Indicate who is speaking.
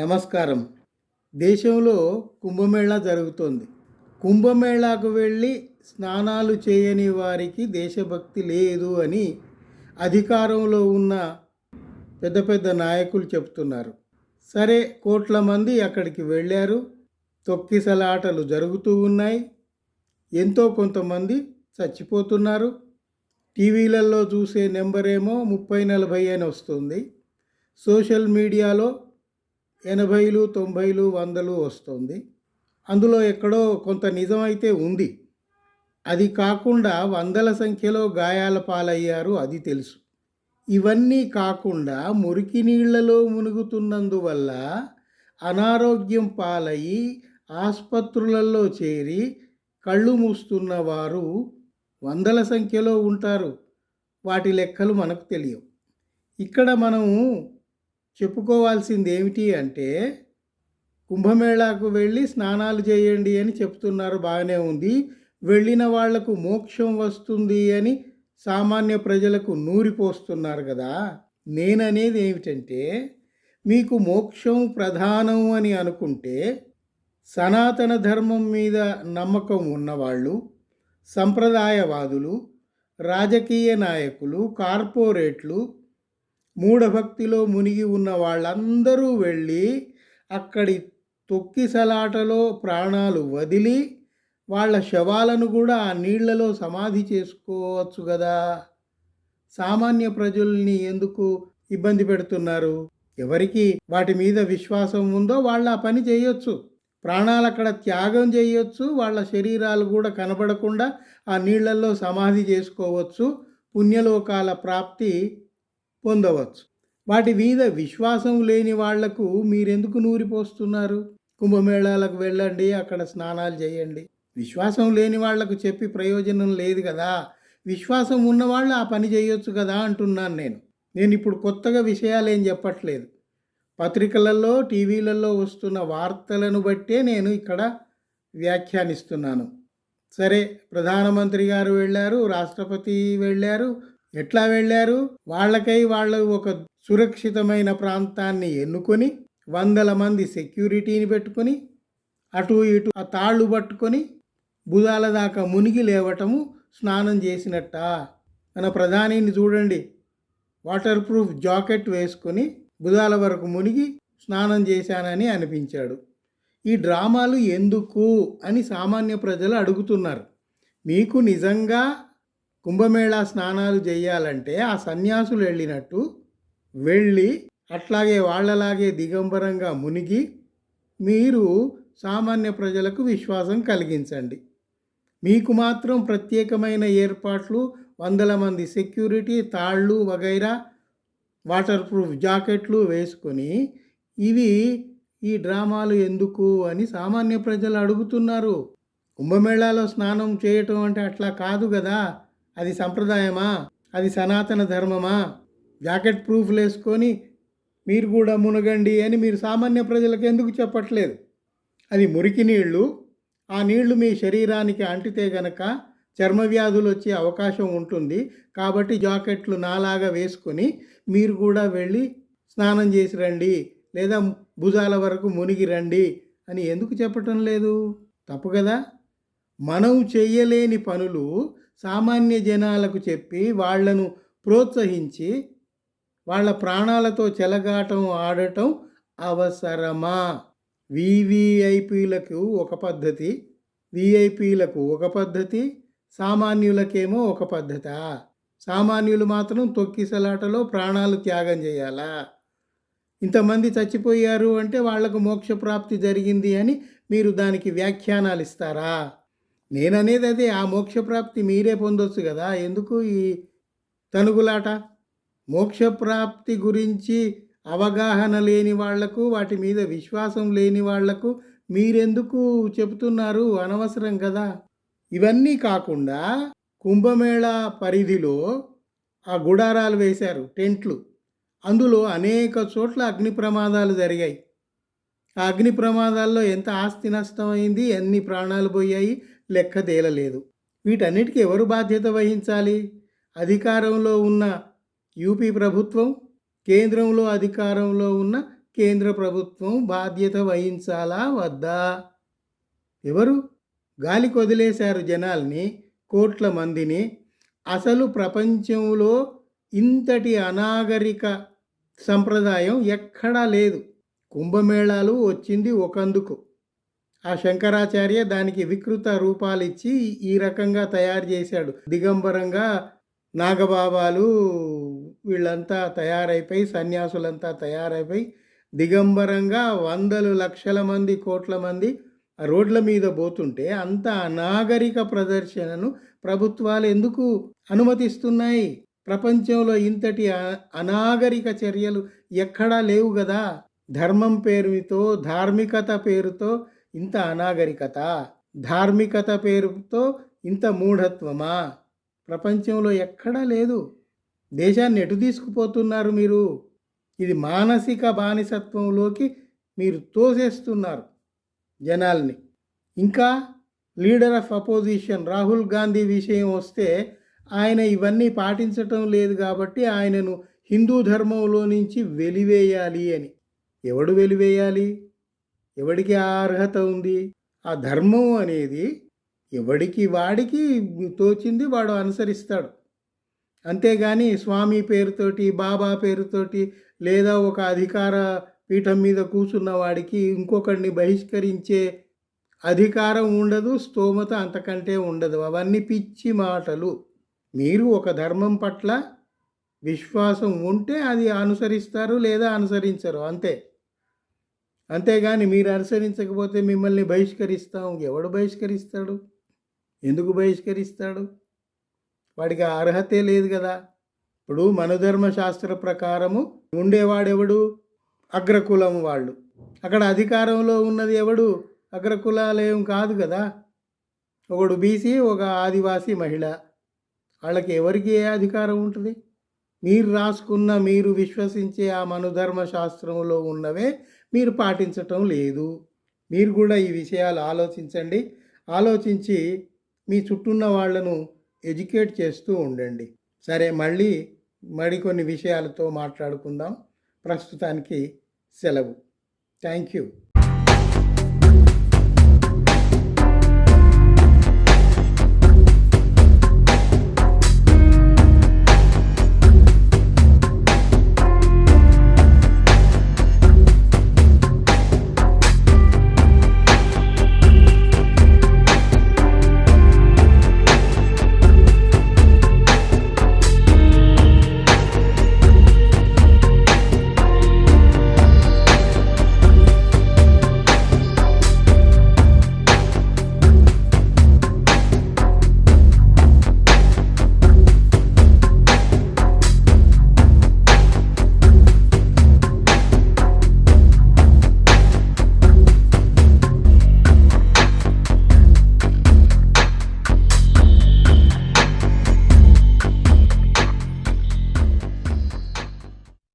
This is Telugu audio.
Speaker 1: నమస్కారం. దేశంలో కుంభమేళా జరుగుతోంది. కుంభమేళాకు వెళ్ళి స్నానాలు చేయని వారికి దేశభక్తి లేదు అని అధికారంలో ఉన్న పెద్ద పెద్ద నాయకులు చెప్తున్నారు. సరే, కోట్ల మంది అక్కడికి వెళ్ళారు. తొక్కిసలాటలు జరుగుతూ ఉన్నాయి. ఎంతో కొంతమంది చచ్చిపోతున్నారు. టీవీలలో చూసే నెంబరేమో 30-40 అని వస్తుంది. సోషల్ మీడియాలో 80, 90, 100 వస్తుంది. అందులో ఎక్కడో కొంత నిజమైతే ఉంది. అది కాకుండా వందల సంఖ్యలో గాయాల పాలయ్యారు, అది తెలుసు. ఇవన్నీ కాకుండా మురికి నీళ్లలో మునుగుతున్నందువల్ల అనారోగ్యం పాలయ్యి ఆసుపత్రులలో చేరి కళ్ళు మూస్తున్న వారు వందల సంఖ్యలో ఉంటారు. వాటి లెక్కలు మనకు తెలియవు. ఇక్కడ మనము చెప్పుకోవాల్సింది ఏమిటి అంటే, కుంభమేళాకు వెళ్ళి స్నానాలు చేయండి అని చెప్తున్నారు, బాగానే ఉంది. వెళ్ళిన వాళ్లకు మోక్షం వస్తుంది అని సామాన్య ప్రజలకు నూరిపోస్తున్నారు కదా. నేననేది ఏమిటంటే, మీకు మోక్షం ప్రధానం అని అనుకుంటే సనాతన ధర్మం మీద నమ్మకం ఉన్నవాళ్ళు, సంప్రదాయవాదులు, రాజకీయ నాయకులు, కార్పొరేట్లు, మూఢభక్తిలో మునిగి ఉన్న వాళ్ళందరూ వెళ్ళి అక్కడి తొక్కిసలాటలో ప్రాణాలు వదిలి వాళ్ళ శవాలను కూడా ఆ నీళ్లలో సమాధి చేసుకోవచ్చు కదా. సామాన్య ప్రజల్ని ఎందుకు ఇబ్బంది పెడుతున్నారు? ఎవరికి వాటి మీద విశ్వాసం ఉందో వాళ్ళు ఆ పని చేయొచ్చు. ప్రాణాలు అక్కడ త్యాగం చేయొచ్చు. వాళ్ళ శరీరాలు కూడా కనబడకుండా ఆ నీళ్లలో సమాధి చేసుకోవచ్చు. పుణ్యలోకాల ప్రాప్తి పొందవచ్చు. వాటి మీద విశ్వాసం లేని వాళ్లకు మీరెందుకు నూరిపోస్తున్నారు? కుంభమేళాలకు వెళ్ళండి, అక్కడ స్నానాలు చేయండి. విశ్వాసం లేని వాళ్లకు చెప్పి ప్రయోజనం లేదు కదా. విశ్వాసం ఉన్నవాళ్ళు ఆ పని చేయొచ్చు కదా అంటున్నాను నేను ఇప్పుడు కొత్తగా విషయాలు ఏం చెప్పట్లేదు. పత్రికలలో, టీవీలలో వస్తున్న వార్తలను బట్టే నేను ఇక్కడ వ్యాఖ్యానిస్తున్నాను. సరే, ప్రధానమంత్రి గారు వెళ్ళారు, రాష్ట్రపతి వెళ్ళారు. ఎట్లా వెళ్ళారు? వాళ్ళకై వాళ్ళు ఒక సురక్షితమైన ప్రాంతాన్ని ఎన్నుకొని 100 మంది సెక్యూరిటీని పెట్టుకొని అటు ఇటు ఆ తాళ్ళు పట్టుకొని భుజాల దాకా మునిగి లేవటము స్నానం చేసినట్ట. మన ప్రధానిని చూడండి, వాటర్ ప్రూఫ్ జాకెట్ వేసుకొని భుజాల వరకు మునిగి స్నానం చేశానని అనిపించాడు. ఈ డ్రామాలు ఎందుకు అని సామాన్య ప్రజలు అడుగుతున్నారు. మీకు నిజంగా కుంభమేళా స్నానాలు చేయాలంటే ఆ సన్యాసులు వెళ్ళినట్టు వెళ్ళి అట్లాగే వాళ్ళలాగే దిగంబరంగా మునిగి మీరు సామాన్య ప్రజలకు విశ్వాసం కలిగించండి. మీకు మాత్రం ప్రత్యేకమైన ఏర్పాట్లు, 100 మంది సెక్యూరిటీ, తాళ్ళు వగైరా, వాటర్ ప్రూఫ్ జాకెట్లు వేసుకొని ఈ డ్రామాలు ఎందుకు అని సామాన్య ప్రజలు అడుగుతున్నారు. కుంభమేళాలో స్నానం చేయటం అంటే అట్లా కాదు కదా. అది సంప్రదాయమా? అది సనాతన ధర్మమా? జాకెట్ ప్రూఫ్లు వేసుకొని మీరు కూడా మునగండి అని మీరు సామాన్య ప్రజలకు ఎందుకు చెప్పట్లేదు? అది మురికి నీళ్లు. ఆ నీళ్లు మీ శరీరానికి అంటితే గనక చర్మ వ్యాధులు వచ్చే అవకాశం ఉంటుంది. కాబట్టి జాకెట్లు నాలాగా వేసుకొని మీరు కూడా వెళ్ళి స్నానం చేసి రండి, లేదా భుజాల వరకు మునిగి రండి అని ఎందుకు చెప్పటం లేదు? తప్పు కదా. మనం చెయ్యలేని పనులు సామాన్య జనాలకు చెప్పి వాళ్లను ప్రోత్సహించి వాళ్ళ ప్రాణాలతో చెలగాటం ఆడటం అవసరమా? వివిఐపీలకు ఒక పద్ధతి, విఐపీలకు ఒక పద్ధతి, సామాన్యులకేమో ఒక పద్ధత. సామాన్యులు మాత్రం తొక్కిసలాటలో ప్రాణాలు త్యాగం చేయాలా? ఇంతమంది చచ్చిపోయారు అంటే వాళ్లకు మోక్షప్రాప్తి జరిగింది అని మీరు దానికి వ్యాఖ్యానాలు ఇస్తారా? నేననేది అదే, ఆ మోక్షప్రాప్తి మీరే పొందొచ్చు కదా. ఎందుకు ఈ తనుగులాట? మోక్షప్రాప్తి గురించి అవగాహన లేని వాళ్లకు, వాటి మీద విశ్వాసం లేని వాళ్లకు మీరెందుకు చెబుతున్నారు? అనవసరం కదా. ఇవన్నీ కాకుండా కుంభమేళా పరిధిలో ఆ గుడారాలు వేశారు, టెంట్లు. అందులో అనేక చోట్ల అగ్ని ప్రమాదాలు జరిగాయి. ఆ అగ్ని ప్రమాదాల్లో ఎంత ఆస్తి నష్టం అయింది, ఎన్ని ప్రాణాలు పోయాయి, లెక్క తేలలేదు. వీటన్నిటికీ ఎవరు బాధ్యత వహించాలి? అధికారంలో ఉన్న యూపీ ప్రభుత్వం, కేంద్రంలో అధికారంలో ఉన్న కేంద్ర ప్రభుత్వం బాధ్యత వహించాలా వద్దా? ఎవరు? గాలికి వదిలేశారు జనాల్ని, కోట్ల మందిని. అసలు ప్రపంచంలో ఇంతటి అనాగరిక సంప్రదాయం ఎక్కడా లేదు. కుంభమేళాలు వచ్చింది ఒకందుకు. ఆ శంకరాచార్య దానికి వికృత రూపాలిచ్చి ఈ రకంగా తయారు చేశాడు. దిగంబరంగా నాగబాబాలు వీళ్ళంతా తయారైపోయి, సన్యాసులంతా తయారైపోయి దిగంబరంగా వందలు లక్షల మంది, కోట్ల మంది ఆ రోడ్ల మీద పోతుంటే అంత అనాగరిక ప్రదర్శనను ప్రభుత్వాలు ఎందుకు అనుమతిస్తున్నాయి? ప్రపంచంలో ఇంతటి అనాగరిక చర్యలు ఎక్కడా లేవు కదా. ధర్మం పేరుతో, ధార్మికత పేరుతో ఇంత అనాగరికత, ధార్మికత పేరుతో ఇంత మూఢత్వమా? ప్రపంచంలో ఎక్కడా లేదు. దేశాన్ని ఎటు తీసుకుపోతున్నారు మీరు? ఇది మానసిక బానిసత్వంలోకి మీరు తోసేస్తున్నారు జనాల్ని. ఇంకా leader of opposition Rahul Gandhi విషయం వస్తే ఆయన ఇవన్నీ పాటించటం లేదు కాబట్టి ఆయనను హిందూ ధర్మంలో నుంచి వెలివేయాలి అని. ఎవడు వెలివేయాలి? ఎవడికి ఆ అర్హత ఉంది? ఆ ధర్మం అనేది ఎవడికి వాడికి తోచింది వాడు అనుసరిస్తాడు. అంతేగాని స్వామి పేరుతోటి, బాబా పేరుతోటి, లేదా ఒక అధికార పీఠం మీద కూర్చున్న వాడికి ఇంకొకరిని బహిష్కరించే అధికారం ఉండదు, స్తోమత అంతకంటే ఉండదు. అవన్నీ పిచ్చి మాటలు. మీరు ఒక ధర్మం పట్ల విశ్వాసం ఉంటే అది అనుసరిస్తారు లేదా అనుసరించరు, అంతే. అంతేగాని మీరు అనుసరించకపోతే మిమ్మల్ని బహిష్కరిస్తాం. ఎవడు బహిష్కరిస్తాడు? ఎందుకు బహిష్కరిస్తాడు? వాడికి ఆ అర్హతే లేదు కదా. ఇప్పుడు మనుధర్మ శాస్త్ర ప్రకారము ఉండేవాడెవడు? అగ్రకులం వాళ్ళు. అక్కడ అధికారంలో ఉన్నది ఎవడు? అగ్రకులాలేం కాదు కదా. ఒకడు బీసీ, ఒక ఆదివాసీ మహిళ. వాళ్ళకి ఎవరికి ఏ అధికారం ఉంటుంది? మీరు రాసుకున్న, మీరు విశ్వసించే ఆ మనుధర్మ శాస్త్రంలో ఉన్నవే మీరు పాటించటం లేదు. మీరు కూడా ఈ విషయాలు ఆలోచించండి. ఆలోచించి మీ చుట్టూన్న వాళ్ళను ఎడ్యుకేట్ చేస్తూ ఉండండి. సరే, మళ్ళీ మరికొన్ని విషయాలతో మాట్లాడుకుందాం. ప్రస్తుతానికి సెలవు. Thank you.